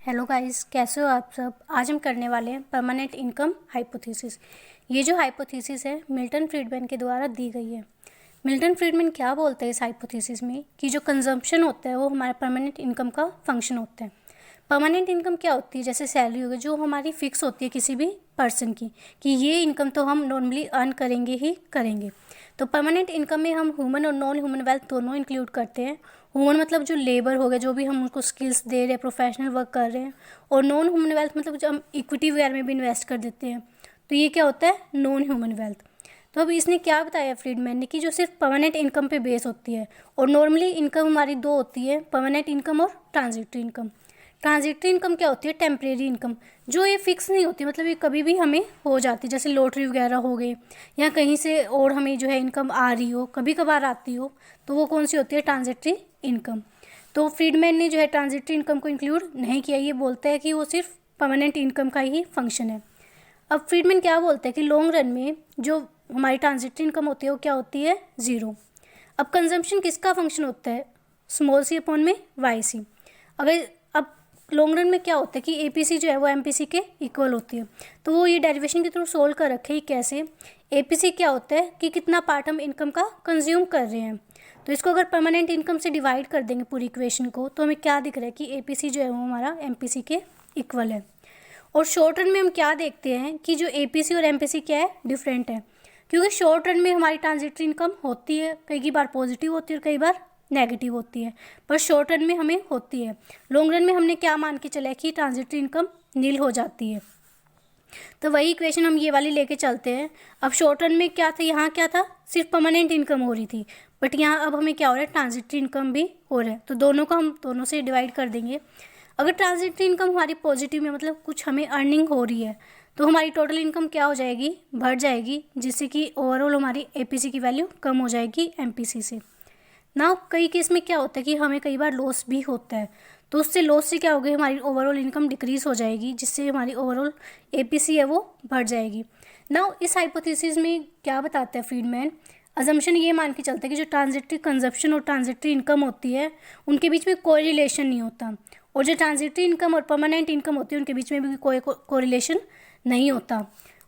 Hello guys, कैसे हो आप सब। आज हम करने वाले हैं परमानेंट इनकम हाइपोथेसिस। ये जो हाइपोथेसिस है मिल्टन फ्रीडमैन के द्वारा दी गई है। मिल्टन फ्रीडमैन क्या बोलते हैं इस हाइपोथेसिस में कि जो कंजम्पशन होता है वो हमारे परमानेंट इनकम का फंक्शन होता है। परमानेंट इनकम क्या होती है, जैसे सैलरी हो गई जो हमारी फिक्स होती है किसी भी पर्सन की, कि ये इनकम तो हम नॉर्मली अर्न करेंगे ही करेंगे। तो परमानेंट इनकम में हम ह्यूमन और नॉन ह्यूमन वेल्थ दोनों इंक्लूड करते हैं। ह्यूमन मतलब जो लेबर हो गया, जो भी हम उनको स्किल्स दे रहे हैं, प्रोफेशनल वर्क कर रहे हैं, और नॉन ह्यूमन वेल्थ मतलब जो हम इक्विटी वगैरह में भी इन्वेस्ट कर देते हैं, तो ये क्या होता है, नॉन ह्यूमन वेल्थ। तो अब इसने क्या बताया फ्रीडमैन ने कि जो सिर्फ परमानेंट इनकम पे बेस होती है, और नॉर्मली इनकम हमारी दो होती है, परमानेंट इनकम और ट्रांजिटरी इनकम। ट्रांजिटरी इनकम क्या होती है, टेम्परेरी इनकम, जो ये फिक्स नहीं होती, मतलब ये कभी भी हमें हो जाती है, जैसे लॉटरी वगैरह हो गई या कहीं से और हमें जो है इनकम आ रही हो, कभी कभार आती हो, तो वो कौन सी होती है, ट्रांजिटरी इनकम। तो फ्रीडमैन ने जो है ट्रांजिटरी इनकम को इंक्लूड नहीं किया, ये बोलता है कि वो सिर्फ परमानेंट इनकम का ही फंक्शन है। अब फ्रीडमैन क्या बोलते हैं कि लॉन्ग रन में जो हमारी ट्रांजिटरी इनकम होती है वो क्या होती है, ज़ीरो। अब कंजम्पशन किसका फंक्शन होता है, स्मॉल सी अपॉन में वाई सी। अगर अब लॉन्ग रन में क्या होता है कि एपीसी जो है वो एमपीसी के इक्वल होती है, तो वो ये डेरिवेशन के थ्रू सोल्व कर रखे हैं। कैसे, एपीसी क्या होता है कि कितना पार्ट हम इनकम का कंज्यूम कर रहे हैं, तो इसको अगर परमानेंट इनकम से डिवाइड कर देंगे पूरी इक्वेशन को, तो हमें क्या दिख रहा है कि एपीसी जो है वो हमारा एमपीसी के इक्वल है। और शॉर्ट रन में हम क्या देखते हैं कि जो एपीसी और एमपीसी क्या है, डिफरेंट है, क्योंकि शॉर्ट रन में हमारी ट्रांजिटरी इनकम होती है, कई बार पॉजिटिव होती है और कई बार नेगेटिव होती है, पर शॉर्ट रन में हमें होती है। लॉन्ग रन में हमने क्या मान के चला है कि ट्रांजिटरी इनकम नील हो जाती है, तो वही इक्वेशन हम ये वाली लेके चलते हैं। अब शॉर्ट रन में क्या था, यहाँ क्या था, सिर्फ परमानेंट इनकम हो रही थी, बट यहाँ अब हमें क्या हो रहा है, ट्रांजिटरी इनकम भी हो रहा है, तो दोनों को हम दोनों से डिवाइड कर देंगे। अगर ट्रांजिटरी इनकम हमारी पॉजिटिव में, मतलब कुछ हमें अर्निंग हो रही है, तो हमारी टोटल इनकम क्या हो जाएगी, बढ़ जाएगी, जिससे कि ओवरऑल हमारी एपीसी की वैल्यू कम हो जाएगी एमपीसी से ना। कई केस में क्या होता है कि हमें कई बार लॉस भी होता है, तो उससे लॉस से क्या होगी, हमारी ओवरऑल इनकम डिक्रीज हो जाएगी, जिससे हमारी ओवरऑल एपीसी है वो बढ़ जाएगी ना। इस हाइपोथेसिस में क्या बताता है फ्रीडमैन, अजम्पशन ये मान के चलता है कि जो ट्रांजिटरी कंजप्शन और ट्रांजिटरी इनकम होती है उनके बीच में कोई रिलेशन नहीं होता, और जो ट्रांजिटरी इनकम और परमानेंट इनकम होती है उनके बीच में भी कोई कोरिलेशन नहीं होता।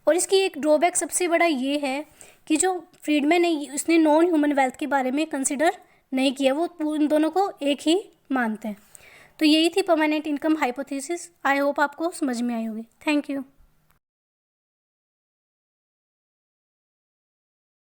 और इसकी एक ड्रॉबैक सबसे बड़ा ये है कि जो फ्रीडमैन है उसने नॉन ह्यूमन वेल्थ के बारे में कंसिडर नहीं किया, वो इन दोनों को एक ही मानते हैं। तो यही थी permanent income hypothesis. I hope आपको समझ में आई होगी। Thank you.